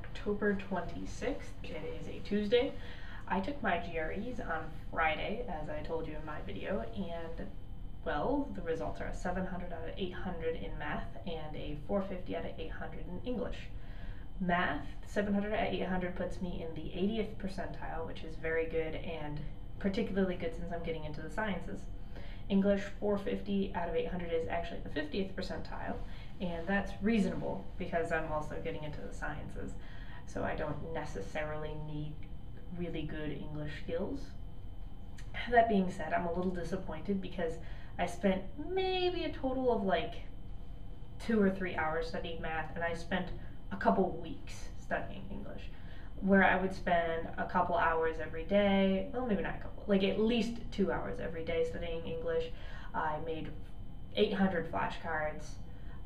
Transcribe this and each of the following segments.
October 26th. It is a Tuesday. I took my GREs on Friday, as I told you in my video, and well, the results are a 700 out of 800 in math and a 450 out of 800 in English. Math, 700 out of 800 puts me in the 80th percentile, which is very good and particularly good since I'm getting into the sciences. English, 450 out of 800 is actually the 50th percentile, and that's reasonable because I'm also getting into the sciences, so I don't necessarily need really good English skills. That being said, I'm a little disappointed because I spent maybe a total of like 2 or 3 hours studying math, and I spent a couple weeks studying English, where I would spend a couple hours every day, well, maybe not a couple, like at least 2 hours every day studying English. I made 800 flashcards.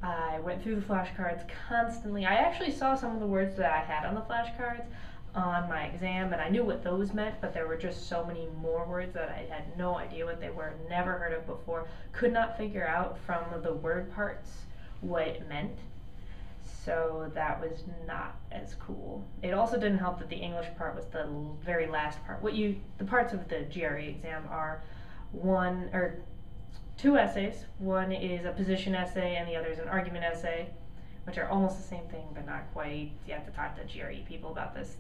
I went through the flashcards constantly. I actually saw some of the words that I had on the flashcards on my exam, and I knew what those meant, but there were just so many more words that I had no idea what they were, never heard of before, could not figure out from the word parts what it meant. So that was not as cool. It also didn't help that the English part was the very last part. The parts of the GRE exam are two essays. One is a position essay and the other is an argument essay, which are almost the same thing but not quite. You have to talk to GRE people about this.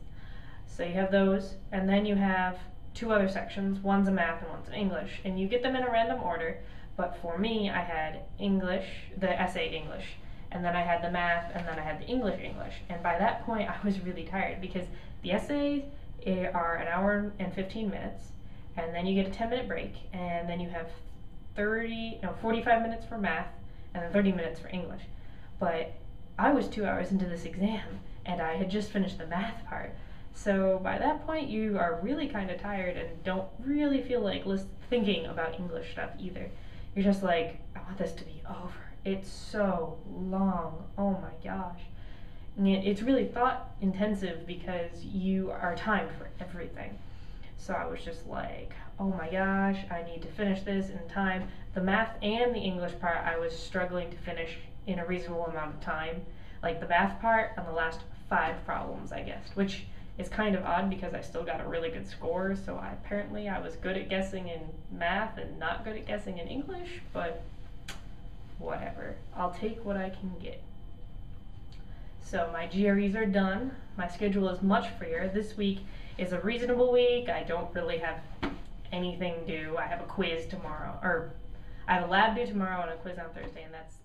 So you have those, and then you have two other sections. One's a math and one's an English, and you get them in a random order. But for me, I had English, the essay English, and then I had the math, and then I had the English. And by that point, I was really tired because the essays are an hour and 15 minutes, and then you get a 10-minute break, and then you have 45 minutes for math, and then 30 minutes for English. But I was 2 hours into this exam, and I had just finished the math part. So by that point, you are really kind of tired and don't really feel like thinking about English stuff either. You're just like, I want this to be over. It's so long. Oh my gosh. And it's really thought intensive because you are timed for everything. So I was just like, oh my gosh, I need to finish this in time. The math and the English part, I was struggling to finish in a reasonable amount of time. Like the math part on the last 5 problems, I guessed, which is kind of odd because I still got a really good score, so apparently I was good at guessing in math and not good at guessing in English, but whatever. I'll take what I can get. So my GREs are done. My schedule is much freer. This week is a reasonable week. I don't really have anything due. I have a quiz tomorrow, or I have a lab due tomorrow and a quiz on Thursday, and that's